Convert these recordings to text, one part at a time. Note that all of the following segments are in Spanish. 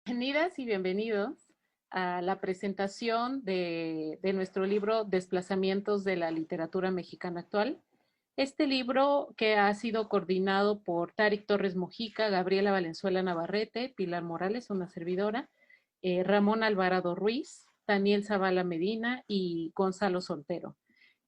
Bienvenidas y bienvenidos a la presentación de nuestro libro Desplazamientos de la literatura mexicana actual. Este libro que ha sido coordinado por Tarik Torres Mojica, Gabriela Valenzuela Navarrete, Pilar Morales, una servidora, Ramón Alvarado Ruiz, Daniel Zavala Medina y Gonzalo Soltero.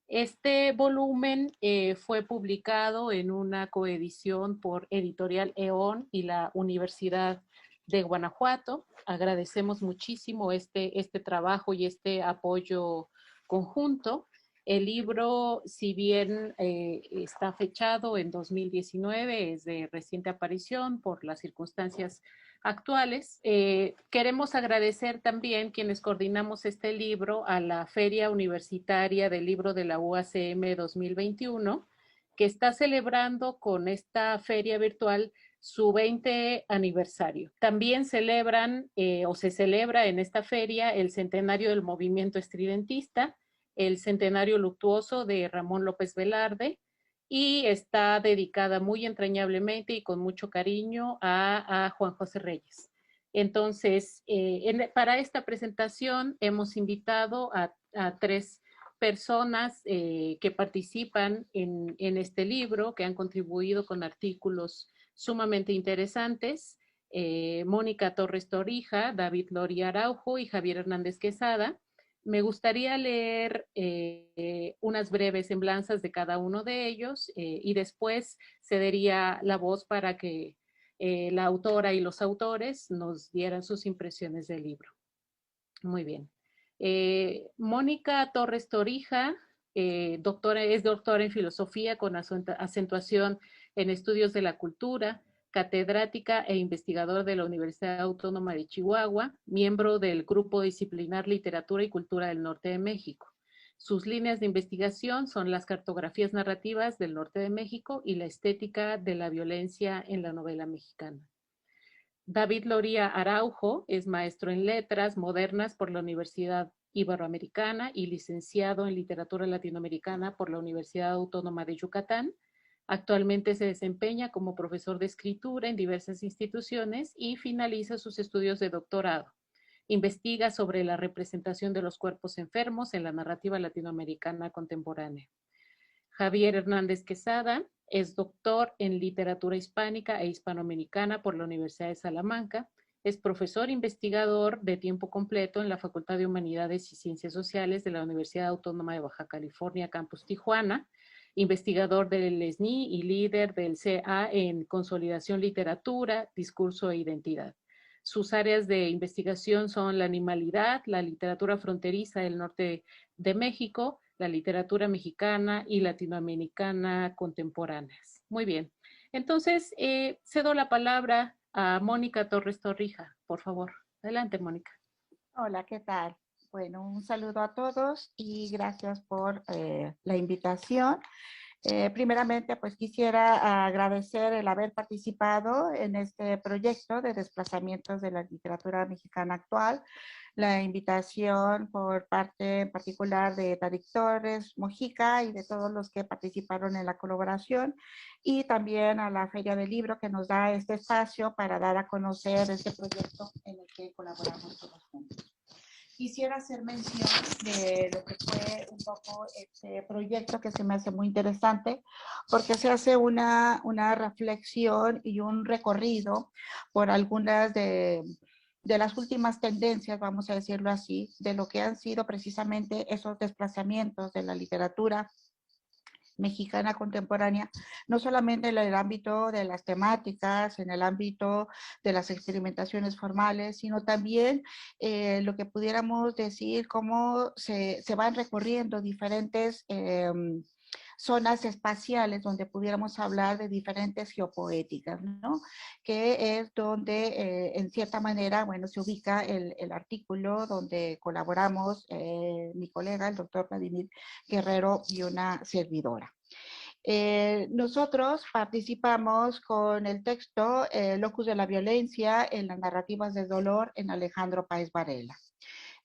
Este volumen fue publicado en una coedición por Editorial EON y la Universidad de Guanajuato. Agradecemos muchísimo este trabajo y este apoyo conjunto. El libro, si bien está fechado en 2019, es de reciente aparición por las circunstancias actuales. Queremos agradecer también quienes coordinamos este libro a la Feria Universitaria del Libro de la UACM 2021, que está celebrando con esta feria virtual su 20 aniversario. También celebran o se celebra en esta feria el centenario del movimiento estridentista, el centenario luctuoso de Ramón López Velarde, y está dedicada muy entrañablemente y con mucho cariño a Juan José Reyes. Entonces, para esta presentación hemos invitado a tres personas que participan en este libro, que han contribuido con artículos sumamente interesantes. Mónica Torres Torija, David Lori Araujo y Javier Hernández Quesada. Me gustaría leer unas breves semblanzas de cada uno de ellos y después cedería la voz para que la autora y los autores nos dieran sus impresiones del libro. Muy bien. Mónica Torres Torija, es doctora en filosofía con acentuación en estudios de la cultura, catedrática e investigadora de la Universidad Autónoma de Chihuahua, miembro del Grupo Disciplinar Literatura y Cultura del Norte de México. Sus líneas de investigación son las cartografías narrativas del norte de México y la estética de la violencia en la novela mexicana. David Loría Araujo es maestro en letras modernas por la Universidad Iberoamericana y licenciado en literatura latinoamericana por la Universidad Autónoma de Yucatán. Actualmente se desempeña como profesor de escritura en diversas instituciones y finaliza sus estudios de doctorado. Investiga sobre la representación de los cuerpos enfermos en la narrativa latinoamericana contemporánea. Javier Hernández Quesada es doctor en literatura hispánica e hispanoamericana por la Universidad de Salamanca. Es profesor investigador de tiempo completo en la Facultad de Humanidades y Ciencias Sociales de la Universidad Autónoma de Baja California, Campus Tijuana, investigador del SNI y líder del CA en consolidación literatura, discurso e identidad. Sus áreas de investigación son la animalidad, la literatura fronteriza del norte de México, la literatura mexicana y latinoamericana contemporáneas. Muy bien. Entonces, cedo la palabra a Mónica Torres Torrija, por favor. Adelante, Mónica. Hola, ¿qué tal? Bueno, un saludo a todos y gracias por la invitación. Primeramente, pues quisiera agradecer el haber participado en este proyecto de desplazamientos de la literatura mexicana actual, la invitación por parte en particular de Tarik Torres Mojica y de todos los que participaron en la colaboración, y también a la Feria del Libro que nos da este espacio para dar a conocer este proyecto en el que colaboramos todos juntos. Quisiera hacer mención de lo que fue un poco este proyecto que se me hace muy interesante porque se hace una reflexión y un recorrido por algunas de las últimas tendencias, vamos a decirlo así, de lo que han sido precisamente esos desplazamientos de la literatura mexicana contemporánea, no solamente en el ámbito de las temáticas, en el ámbito de las experimentaciones formales, sino también lo que pudiéramos decir, cómo se van recorriendo diferentes zonas espaciales donde pudiéramos hablar de diferentes geopoéticas, ¿no? Que es donde, en cierta manera, bueno, se ubica el artículo donde colaboramos mi colega, el doctor Vladimir Guerrero, y una servidora. Nosotros participamos con el texto Locus de la Violencia en las narrativas del dolor en Alejandro Páez Varela.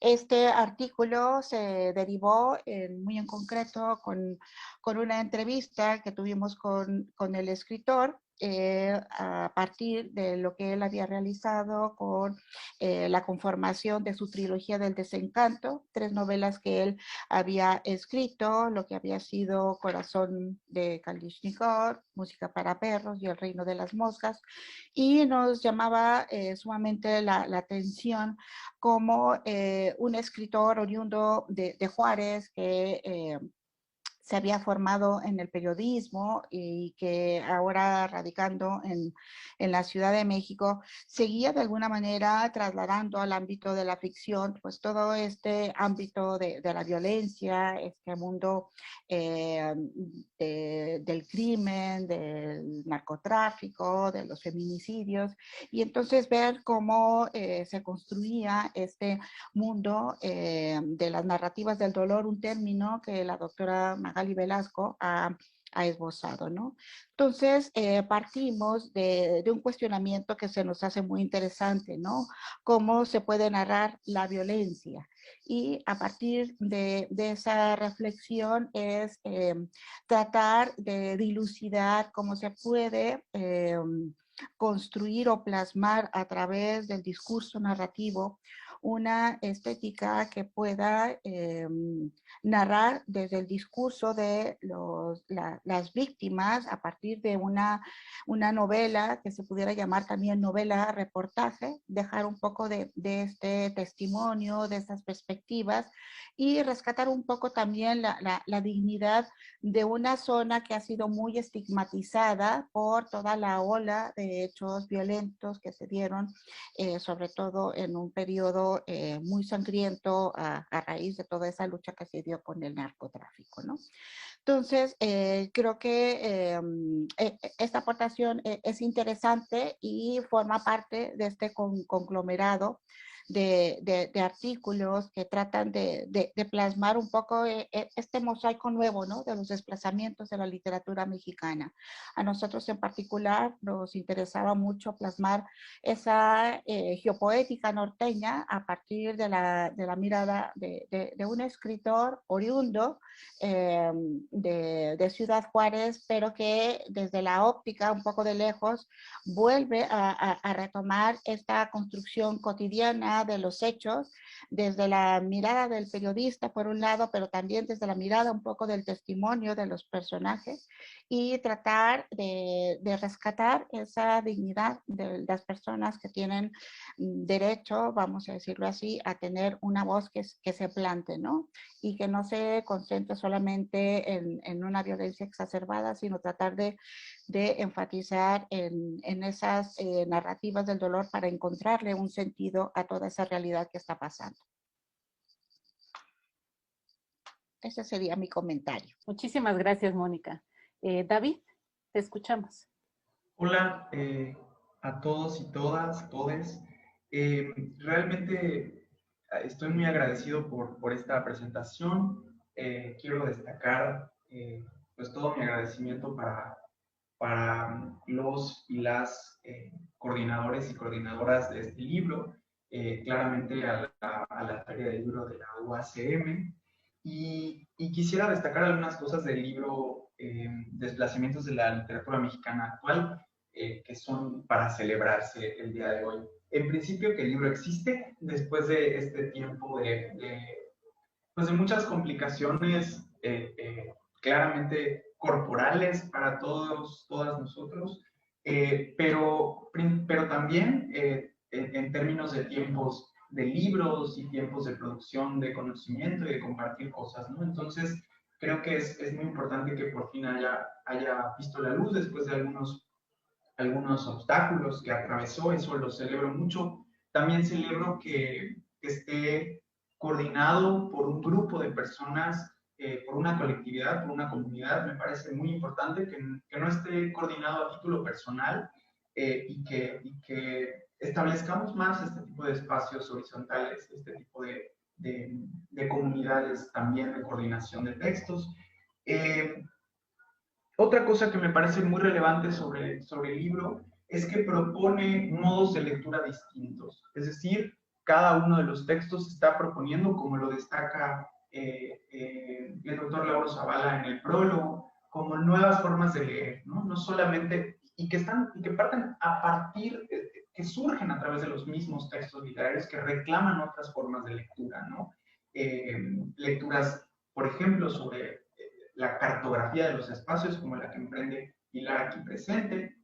Este artículo se derivó muy en concreto con una entrevista que tuvimos con el escritor a partir de lo que él había realizado con la conformación de su trilogía del desencanto, 3 novelas que él había escrito, lo que había sido Corazón de Kalishnikov, Música para perros y El reino de las moscas, y nos llamaba sumamente la atención como un escritor oriundo de Juárez que se había formado en el periodismo y que ahora radicando en la Ciudad de México, seguía de alguna manera trasladando al ámbito de la ficción, pues todo este ámbito de la violencia, este mundo del crimen, del narcotráfico, de los feminicidios, y entonces ver cómo se construía este mundo de las narrativas del dolor, un término que la doctora Magali Velasco ha esbozado, ¿no? Entonces, partimos de un cuestionamiento que se nos hace muy interesante, ¿no? Cómo se puede narrar la violencia. Y a partir de esa reflexión es tratar de dilucidar cómo se puede construir o plasmar a través del discurso narrativo una estética que pueda narrar desde el discurso de las víctimas a partir de una novela que se pudiera llamar también novela reportaje, dejar un poco de este testimonio, de estas perspectivas y rescatar un poco también la dignidad de una zona que ha sido muy estigmatizada por toda la ola de hechos violentos que se dieron, sobre todo en un periodo muy sangriento a raíz de toda esa lucha que se dio con el narcotráfico, ¿no? Entonces, creo que esta aportación es interesante y forma parte de este conglomerado de artículos que tratan de plasmar un poco este mosaico nuevo, ¿no? De los desplazamientos de la literatura mexicana. A nosotros en particular nos interesaba mucho plasmar esa geopoética norteña a partir de la mirada de un escritor oriundo de Ciudad Juárez, pero que desde la óptica un poco de lejos vuelve a retomar esta construcción cotidiana de los hechos desde la mirada del periodista por un lado, pero también desde la mirada un poco del testimonio de los personajes y tratar de rescatar esa dignidad de las personas que tienen derecho, vamos a decirlo así, a tener una voz que se plante, ¿no? Y que no se concentre solamente en una violencia exacerbada, sino tratar de enfatizar en esas narrativas del dolor para encontrarle un sentido a toda esa realidad que está pasando. Ese sería mi comentario. Muchísimas gracias, Mónica. David, te escuchamos. Hola a todos y todas, todes. Realmente estoy muy agradecido por esta presentación. Quiero destacar pues todo mi agradecimiento para los y las coordinadores y coordinadoras de este libro, claramente a la Feria del Libro de la UACM. Y quisiera destacar algunas cosas del libro Desplazamientos de la literatura mexicana actual, que son para celebrarse el día de hoy. En principio que el libro existe después de este tiempo pues de muchas complicaciones claramente corporales para todos, todas nosotros, pero también en términos de tiempos de libros y tiempos de producción de conocimiento y de compartir cosas, ¿no? Entonces, creo que es muy importante que por fin haya visto la luz después de algunos obstáculos que atravesó, eso lo celebro mucho. También celebro que esté coordinado por un grupo de personas, por una colectividad, por una comunidad. Me parece muy importante que no esté coordinado a título personal y que establezcamos más este tipo de espacios horizontales, este tipo de comunidades también de coordinación de textos. Otra cosa que me parece muy relevante sobre el libro es que propone modos de lectura distintos. Es decir, cada uno de los textos está proponiendo, como lo destaca el doctor Lauro Zavala en el prólogo, como nuevas formas de leer, ¿no? No solamente, y que parten a partir, que surgen a través de los mismos textos literarios que reclaman otras formas de lectura, ¿no? Lecturas, por ejemplo, sobre la cartografía de los espacios, como la que emprende Pilar aquí presente,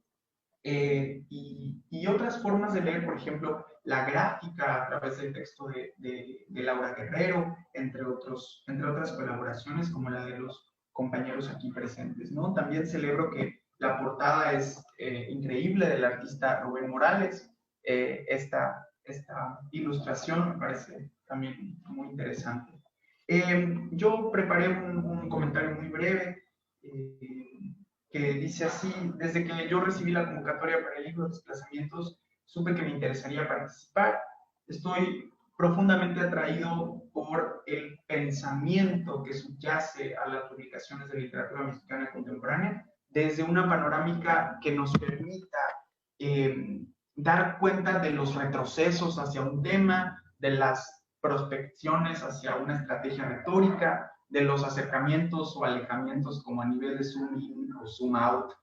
y otras formas de leer, por ejemplo, la gráfica a través del texto de Laura Guerrero, entre otras colaboraciones como la de los compañeros aquí presentes, ¿no? También celebro que la portada es increíble del artista Rubén Morales. Esta ilustración me parece también muy interesante. Yo preparé un comentario muy breve que dice así: desde que yo recibí la convocatoria para el libro de Desplazamientos, supe que me interesaría participar. Estoy profundamente atraído por el pensamiento que subyace a las publicaciones de literatura mexicana contemporánea, desde una panorámica que nos permita dar cuenta de los retrocesos hacia un tema, de las prospecciones hacia una estrategia retórica, de los acercamientos o alejamientos como a nivel de zoom in o zoom out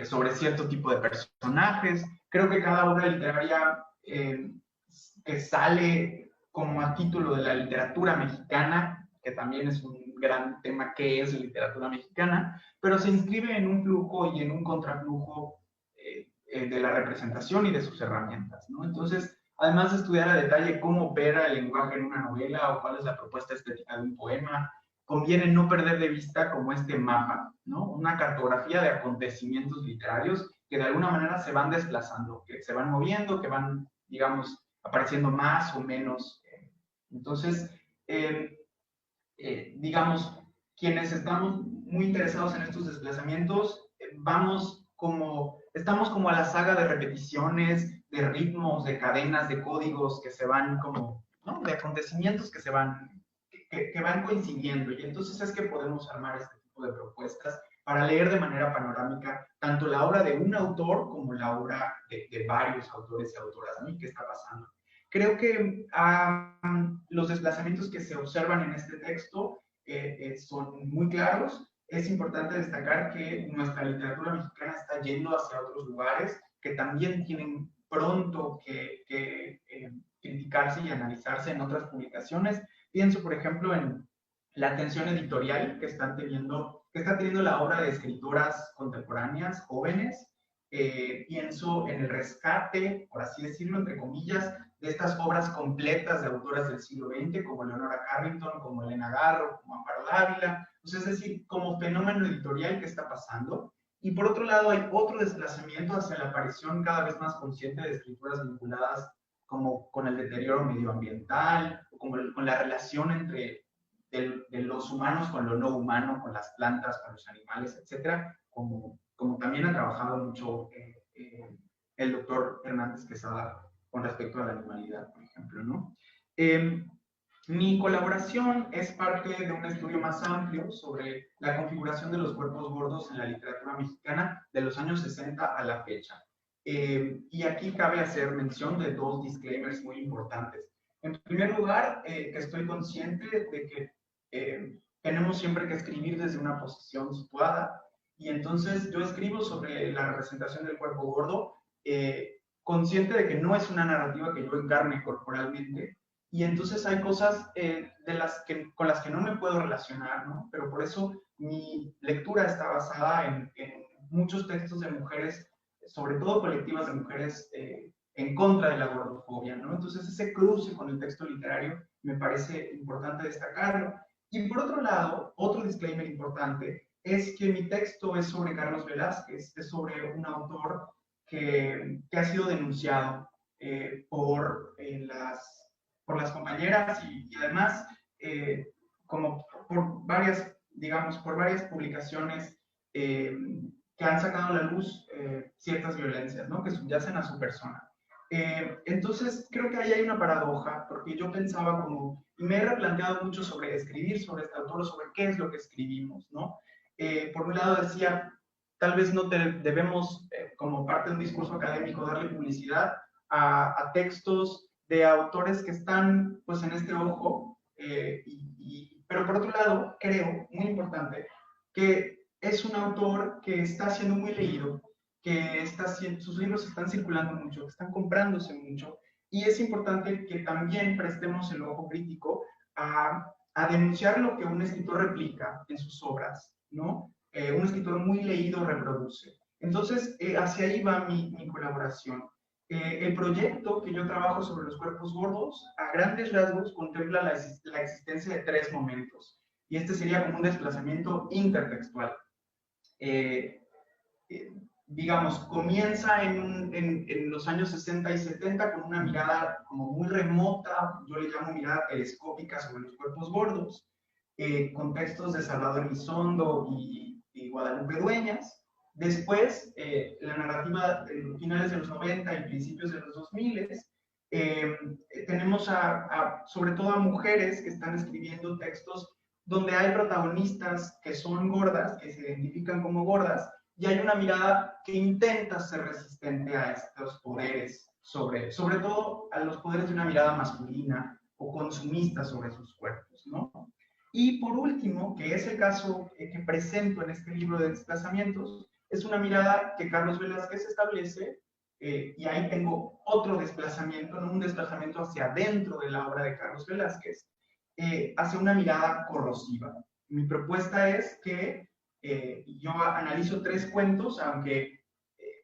sobre cierto tipo de personajes. Creo que cada obra literaria que sale como a título de la literatura mexicana, que también es un gran tema, ¿qué es literatura mexicana?, pero se inscribe en un flujo y en un contraflujo de la representación y de sus herramientas, ¿no? Entonces, además de estudiar a detalle cómo opera el lenguaje en una novela o cuál es la propuesta estética de un poema, conviene no perder de vista como este mapa, ¿no? Una cartografía de acontecimientos literarios que de alguna manera se van desplazando, que se van moviendo, que van, digamos, apareciendo más o menos. Entonces, digamos, quienes estamos muy interesados en estos desplazamientos, estamos como a la saga de repeticiones, de ritmos, de cadenas, de códigos que se van como, ¿no? De acontecimientos que se van, que van coincidiendo, y entonces es que podemos armar este tipo de propuestas para leer de manera panorámica tanto la obra de un autor como la obra de varios autores y autoras, ¿no? ¿Y qué está pasando? Creo que los desplazamientos que se observan en este texto son muy claros. Es importante destacar que nuestra literatura mexicana está yendo hacia otros lugares que también tienen pronto que criticarse y analizarse en otras publicaciones. Pienso, por ejemplo, en la atención editorial que está teniendo la obra de escritoras contemporáneas, jóvenes. Pienso en el rescate, por así decirlo, entre comillas, de estas obras completas de autoras del siglo XX, como Leonora Carrington, como Elena Garro, como Amparo Dávila. Pues es decir, como fenómeno editorial que está pasando. Y por otro lado, hay otro desplazamiento hacia la aparición cada vez más consciente de escrituras vinculadas como con el deterioro medioambiental, o con la relación entre de los humanos con lo no humano, con las plantas, con los animales, etcétera, como también ha trabajado mucho el doctor Hernández Quesada con respecto a la animalidad, por ejemplo, ¿no? Mi colaboración es parte de un estudio más amplio sobre la configuración de los cuerpos gordos en la literatura mexicana de los años 60 a la fecha. Y aquí cabe hacer mención de dos disclaimers muy importantes. En primer lugar, que estoy consciente de que tenemos siempre que escribir desde una posición situada, y entonces yo escribo sobre la representación del cuerpo gordo, consciente de que no es una narrativa que yo encarne corporalmente, y entonces hay cosas con las que no me puedo relacionar, ¿no? Pero por eso mi lectura está basada en muchos textos de mujeres, sobre todo colectivas de mujeres en contra de la gordofobia, ¿no? Entonces ese cruce con el texto literario me parece importante destacarlo. Y por otro lado, otro disclaimer importante es que mi texto es sobre Carlos Velázquez, es sobre un autor que ha sido denunciado por las compañeras y además como por varias, digamos, por varias publicaciones que han sacado a la luz ciertas violencias, ¿no? Que subyacen a su persona. Entonces, creo que ahí hay una paradoja, porque yo pensaba como, y me he replanteado mucho sobre escribir sobre este autor, sobre qué es lo que escribimos, ¿no? Por un lado decía, tal vez no debemos, como parte de un discurso académico, darle publicidad a textos de autores que están, pues, en este ojo, pero por otro lado, creo, muy importante, que es un autor que está siendo muy leído, que sus libros están circulando mucho, que están comprándose mucho, y es importante que también prestemos el ojo crítico a denunciar lo que un escritor replica en sus obras, ¿no? Un escritor muy leído reproduce. Entonces, hacia ahí va mi colaboración. El proyecto que yo trabajo sobre los cuerpos gordos, a grandes rasgos, contempla la existencia de 3 momentos, y este sería como un desplazamiento intertextual. Eh, digamos, comienza en los años 60 y 70 con una mirada como muy remota, yo le llamo mirada telescópica sobre los cuerpos gordos, con textos de Salvador Elizondo y Guadalupe Dueñas. Después, la narrativa de finales de los 90 y principios de los 2000, tenemos sobre todo a mujeres que están escribiendo textos donde hay protagonistas que son gordas, que se identifican como gordas, y hay una mirada que intenta ser resistente a estos poderes, sobre todo a los poderes de una mirada masculina o consumista sobre sus cuerpos, ¿no? Y por último, que es el caso que presento en este libro de desplazamientos, es una mirada que Carlos Velázquez establece, y ahí tengo otro desplazamiento, ¿no? Un desplazamiento hacia adentro de la obra de Carlos Velázquez, hacia una mirada corrosiva. Mi propuesta es que yo analizo 3 cuentos, aunque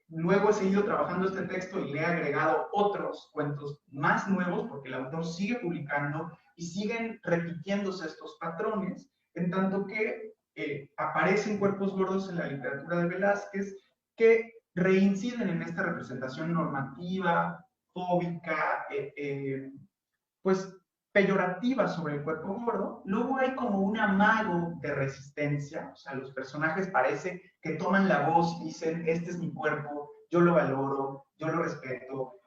luego he seguido trabajando este texto y le he agregado otros cuentos más nuevos, porque el autor sigue publicando y siguen repitiéndose estos patrones, en tanto que aparecen cuerpos gordos en la literatura de Velázquez que reinciden en esta representación normativa, fóbica, pues peyorativa sobre el cuerpo gordo. Luego hay como un amago de resistencia, o sea, los personajes parece que toman la voz y dicen, este es mi cuerpo, yo lo valoro, yo lo respeto,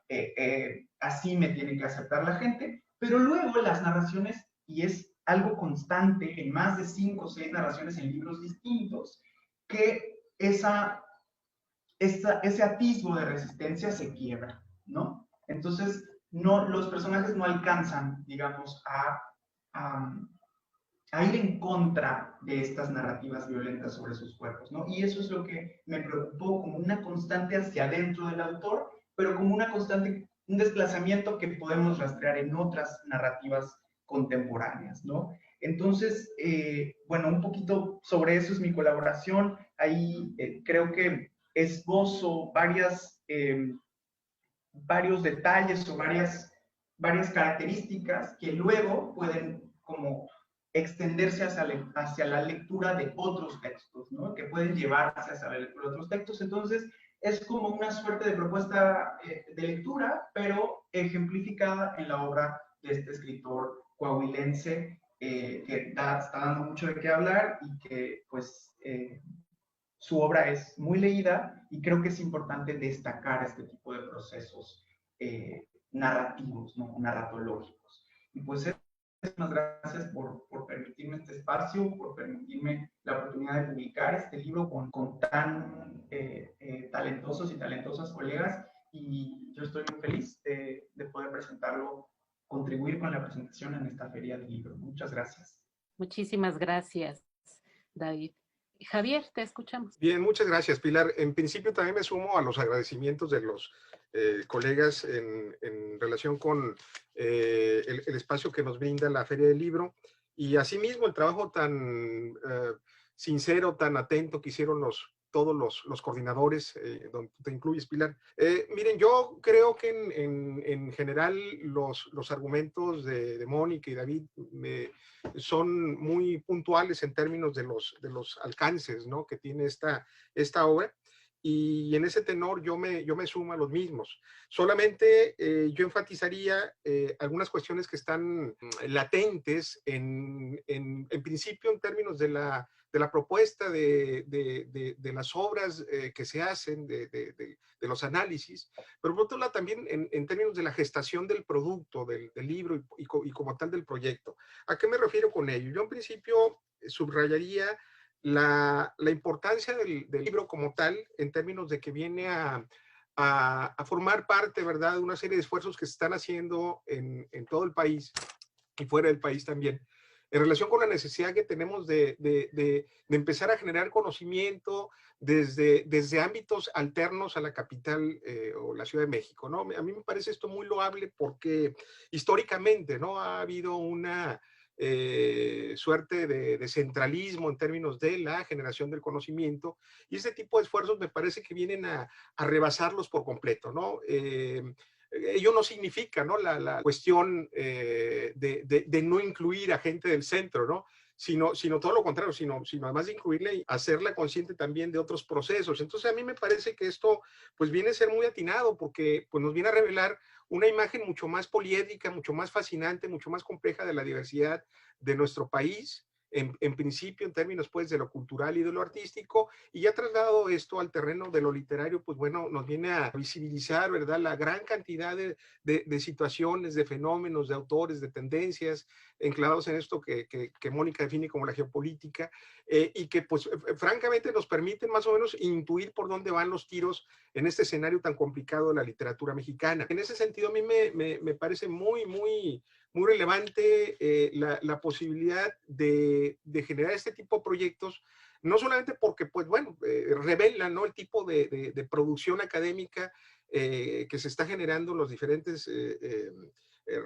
así me tiene que aceptar la gente, pero luego las narraciones, y es algo constante en más de 5 o 6 narraciones en libros distintos, que ese atisbo de resistencia se quiebra, ¿no? Entonces, no, los personajes no alcanzan, digamos, a ir en contra de estas narrativas violentas sobre sus cuerpos, ¿no? Y eso es lo que me preocupó, como una constante hacia adentro del autor, pero como una constante, un desplazamiento que podemos rastrear en otras narrativas contemporáneas, ¿no? Entonces, bueno, un poquito sobre eso es mi colaboración. Ahí creo que esbozo varios detalles o varias características que luego pueden como extenderse hacia la lectura de otros textos, ¿no? Que pueden llevarse hacia la lectura de otros textos. Entonces, es como una suerte de propuesta de lectura, pero ejemplificada en la obra de este escritor coahuilense, que está dando mucho de qué hablar y que, pues, su obra es muy leída, y creo que es importante destacar este tipo de procesos narrativos, ¿no? Narratológicos. Y pues muchas gracias por permitirme este espacio, por permitirme la oportunidad de publicar este libro con tan talentosos y talentosas colegas, y yo estoy muy feliz de poder presentarlo, contribuir con la presentación en esta feria del libro. Muchas gracias. Muchísimas gracias, David. Javier, te escuchamos. Bien, muchas gracias, Pilar. En principio también me sumo a los agradecimientos de los colegas en relación con el espacio que nos brinda la Feria del Libro, y asimismo el trabajo tan sincero, tan atento que hicieron todos los coordinadores, donde te incluyes, Pilar. Miren, yo creo que en general los argumentos de Mónica y David son muy puntuales en términos de los alcances, ¿no?, que tiene esta obra, y en ese tenor yo me sumo a los mismos. Solamente yo enfatizaría algunas cuestiones que están latentes en principio en términos de la propuesta de las obras que se hacen, de los análisis, pero por otro lado también en términos de la gestación del producto, del libro y como tal del proyecto. ¿A qué me refiero con ello? Yo en principio subrayaría la importancia del libro como tal, en términos de que viene a formar parte, ¿verdad?, de una serie de esfuerzos que se están haciendo en todo el país y fuera del país también, en relación con la necesidad que tenemos de empezar a generar conocimiento desde ámbitos alternos a la capital o la Ciudad de México, ¿no? A mí me parece esto muy loable porque históricamente, ¿no? Ha habido una suerte de centralismo en términos de la generación del conocimiento, y este tipo de esfuerzos me parece que vienen a rebasarlos por completo, ¿no? Ello no significa, ¿no?, la cuestión de no incluir a gente del centro, ¿no? Sino todo lo contrario, sino además de incluirla y hacerla consciente también de otros procesos. Entonces a mí me parece que esto pues viene a ser muy atinado porque pues nos viene a revelar una imagen mucho más poliédrica, mucho más fascinante, mucho más compleja de la diversidad de nuestro país, en principio en términos pues de lo cultural y de lo artístico, y ya trasladado esto al terreno de lo literario, pues bueno, nos viene a visibilizar, ¿verdad?, la gran cantidad de situaciones, de fenómenos, de autores, de tendencias, enclavados en esto que Mónica define como la geopolítica, y que pues francamente nos permiten más o menos intuir por dónde van los tiros en este escenario tan complicado de la literatura mexicana. En ese sentido, a mí me parece muy relevante la posibilidad de generar este tipo de proyectos, no solamente porque, pues bueno, revelan, ¿no?, el tipo de producción académica que se está generando en los diferentes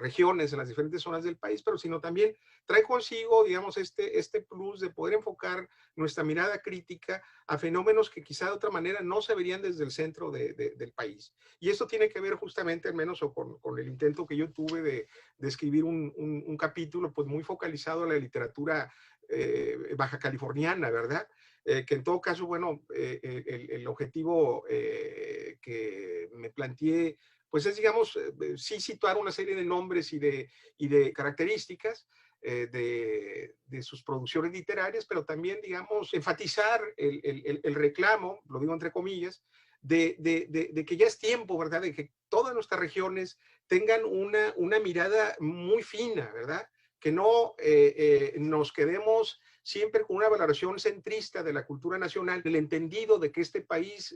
regiones, en las diferentes zonas del país, pero sino también trae consigo, digamos, este plus de poder enfocar nuestra mirada crítica a fenómenos que quizá de otra manera no se verían desde el centro del país. Y esto tiene que ver justamente, al menos, con el intento que yo tuve de escribir un capítulo pues muy focalizado a la literatura baja californiana, ¿verdad? Que en todo caso, bueno, el objetivo que me planteé pues es, digamos, sí situar una serie de nombres y de características de sus producciones literarias, pero también, digamos, enfatizar el reclamo, lo digo entre comillas, de que ya es tiempo, ¿verdad?, de que todas nuestras regiones tengan una mirada muy fina, ¿verdad?, que no nos quedemos siempre con una valoración centrista de la cultura nacional, del entendido de que este país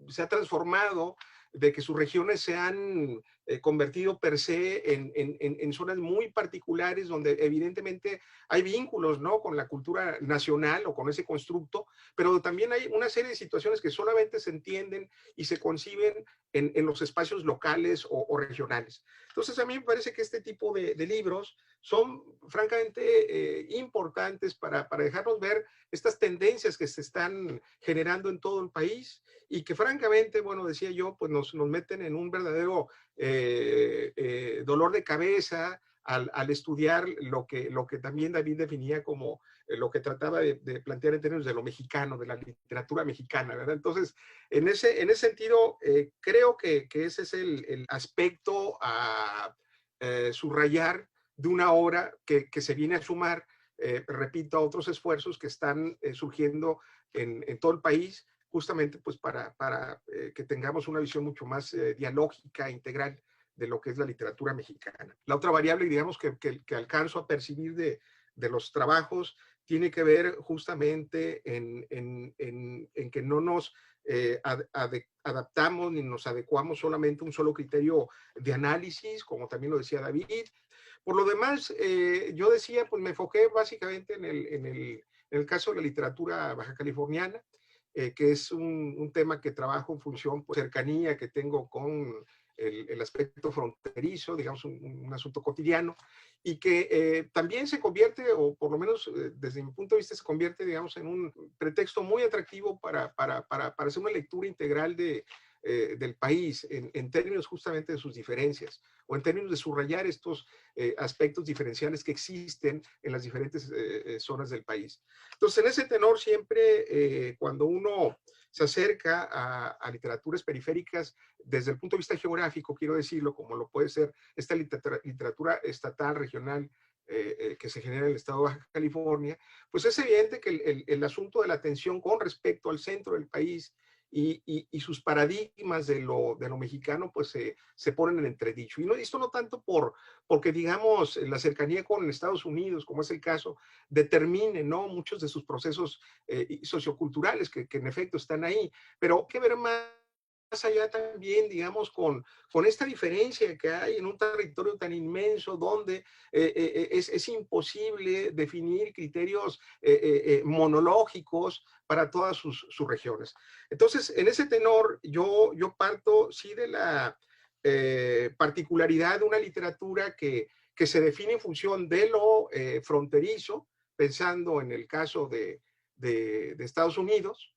se ha transformado, de que sus regiones se han convertido per se en zonas muy particulares donde evidentemente hay vínculos, ¿no?, con la cultura nacional o con ese constructo, pero también hay una serie de situaciones que solamente se entienden y se conciben en los espacios locales o regionales. Entonces a mí me parece que este tipo de libros son francamente importantes para dejarnos ver estas tendencias que se están generando en todo el país y que francamente, bueno, decía yo, pues nos meten en un verdadero dolor de cabeza al estudiar lo que también David definía como lo que trataba de plantear en términos de lo mexicano, de la literatura mexicana, ¿verdad? Entonces, en ese sentido, creo que ese es el aspecto a subrayar de una obra que se viene a sumar, repito, a otros esfuerzos que están surgiendo en todo el país, justamente pues para que tengamos una visión mucho más dialógica, integral de lo que es la literatura mexicana. La otra variable, digamos, que alcanzo a percibir de los trabajos tiene que ver justamente en que no nos adaptamos ni nos adecuamos solamente a un solo criterio de análisis, como también lo decía David. Por lo demás, yo decía, pues me enfoqué básicamente en el caso de la literatura baja californiana, que es un tema que trabajo en función pues, cercanía que tengo con el aspecto fronterizo, digamos, un asunto cotidiano, y que también se convierte, o por lo menos desde mi punto de vista, se convierte, digamos, en un pretexto muy atractivo para hacer una lectura integral del país en términos justamente de sus diferencias o en términos de subrayar estos aspectos diferenciales que existen en las diferentes zonas del país. Entonces, en ese tenor siempre cuando uno se acerca a literaturas periféricas desde el punto de vista geográfico, quiero decirlo, como lo puede ser esta literatura estatal, regional, que se genera en el estado de Baja California, pues es evidente que el asunto de la atención con respecto al centro del país y sus paradigmas de lo mexicano, pues se ponen en entredicho. Y esto no tanto porque, digamos, la cercanía con Estados Unidos, como es el caso, determine, ¿no?, muchos de sus procesos socioculturales que en efecto están ahí, pero hay que ver más allá también, digamos, con esta diferencia que hay en un territorio tan inmenso donde es imposible definir criterios monológicos para todas sus regiones. Entonces, en ese tenor, yo parto, sí, de la particularidad de una literatura que se define en función de lo fronterizo, pensando en el caso de Estados Unidos,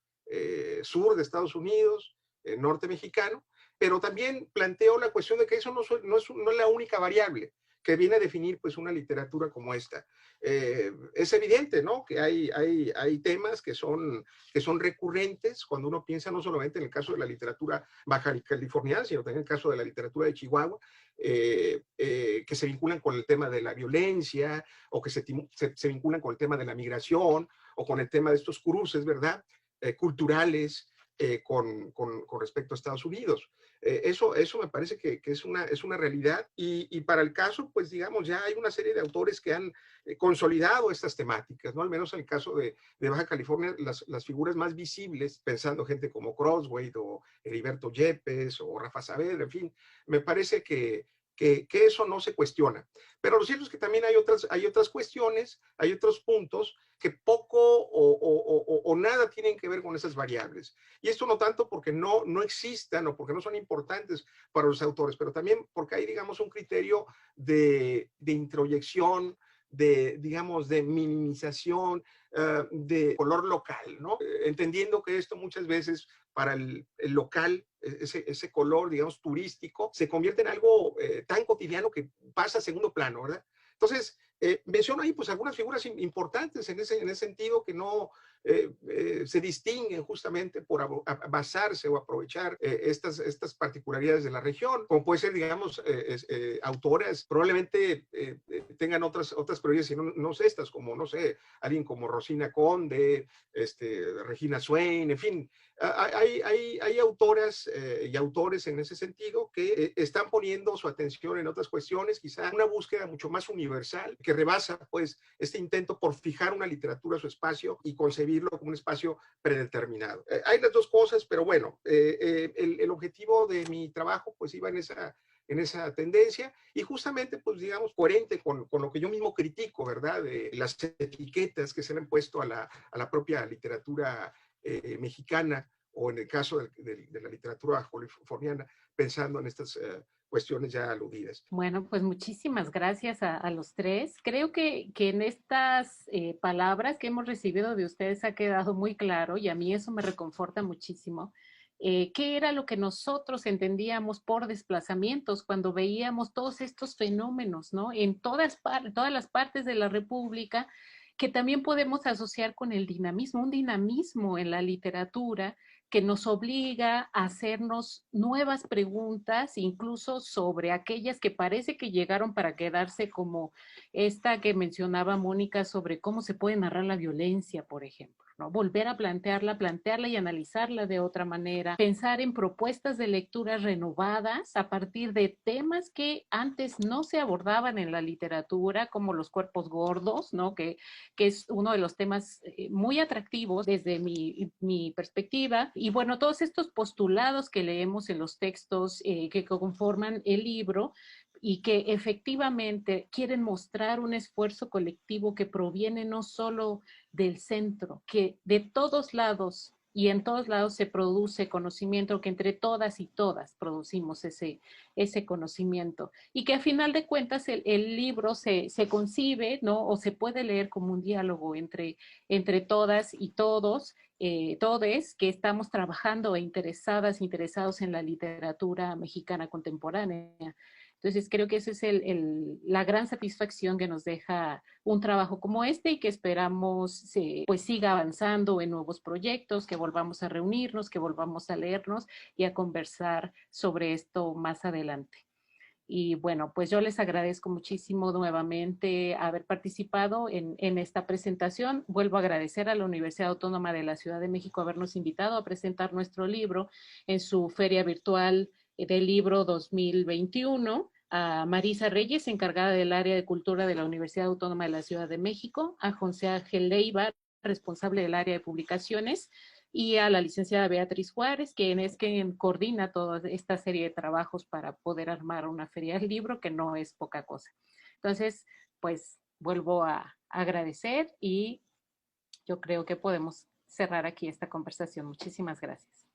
sur de Estados Unidos, norte mexicano, pero también planteo la cuestión de que eso no es la única variable que viene a definir pues una literatura como esta. Es evidente, ¿no?, que hay temas que son recurrentes cuando uno piensa no solamente en el caso de la literatura baja californiana, sino también en el caso de la literatura de Chihuahua, que se vinculan con el tema de la violencia o que se vinculan con el tema de la migración o con el tema de estos cruces, ¿verdad?, culturales con respecto a Estados Unidos. Eso me parece que es una realidad y para el caso, pues digamos, ya hay una serie de autores que han consolidado estas temáticas, ¿no? Al menos en el caso de Baja California, las figuras más visibles, pensando gente como Crosthwaite o Heriberto Yepes o Rafa Saavedra, en fin, me parece que eso no se cuestiona. Pero lo cierto es que también hay otras cuestiones, hay otros puntos que poco o nada tienen que ver con esas variables. Y esto no tanto porque no existan o porque no son importantes para los autores, pero también porque hay, digamos, un criterio de introyección, digamos, de minimización, de color local, ¿no? Entendiendo que esto muchas veces para el local, ese color, digamos, turístico, se convierte en algo tan cotidiano que pasa a segundo plano, ¿verdad? Entonces, menciono ahí pues algunas figuras importantes en ese sentido que no se distinguen justamente por basarse o aprovechar estas particularidades de la región, como puede ser, digamos, autoras probablemente tengan otras prioridades y no sé, estas como, no sé, alguien como Rosina Conde, Regina Swain, en fin, hay autoras y autores en ese sentido que están poniendo su atención en otras cuestiones, quizá una búsqueda mucho más universal, que rebasa pues este intento por fijar una literatura a su espacio y concebirlo como un espacio predeterminado. Hay las dos cosas, pero bueno, el objetivo de mi trabajo pues iba en esa tendencia y justamente, pues digamos, coherente con lo que yo mismo critico, ¿verdad? De las etiquetas que se le han puesto a la propia literatura mexicana o en el caso de la literatura californiana, pensando en estas cuestiones ya aludidas. Bueno, pues muchísimas gracias a los tres. Creo que en estas palabras que hemos recibido de ustedes ha quedado muy claro y a mí eso me reconforta muchísimo. ¿Qué era lo que nosotros entendíamos por desplazamientos cuando veíamos todos estos fenómenos, ¿no? En todas las partes de la República, que también podemos asociar con el dinamismo, un dinamismo en la literatura que nos obliga a hacernos nuevas preguntas, incluso sobre aquellas que parece que llegaron para quedarse, como esta que mencionaba Mónica sobre cómo se puede narrar la violencia, por ejemplo, ¿no? Volver a plantearla y analizarla de otra manera, pensar en propuestas de lecturas renovadas a partir de temas que antes no se abordaban en la literatura, como los cuerpos gordos, ¿no? Que es uno de los temas muy atractivos desde mi perspectiva. Y bueno, todos estos postulados que leemos en los textos que conforman el libro y que efectivamente quieren mostrar un esfuerzo colectivo que proviene no solo del centro, que de todos lados y en todos lados se produce conocimiento, que entre todas y todas producimos ese conocimiento y que a final de cuentas el libro se concibe, ¿no? O se puede leer como un diálogo entre todas y todos, todes que estamos trabajando e interesados en la literatura mexicana contemporánea. Entonces creo que esa es la gran satisfacción que nos deja un trabajo como este y que esperamos pues siga avanzando en nuevos proyectos, que volvamos a reunirnos, que volvamos a leernos y a conversar sobre esto más adelante. Y bueno, pues yo les agradezco muchísimo nuevamente haber participado en esta presentación. Vuelvo a agradecer a la Universidad Autónoma de la Ciudad de México habernos invitado a presentar nuestro libro en su feria virtual del libro 2021, a Marisa Reyes, encargada del área de cultura de la Universidad Autónoma de la Ciudad de México, a José Ángel Leiva, responsable del área de publicaciones y a la licenciada Beatriz Juárez, quien es quien coordina toda esta serie de trabajos para poder armar una feria del libro, que no es poca cosa. Entonces, pues vuelvo a agradecer y yo creo que podemos cerrar aquí esta conversación. Muchísimas gracias.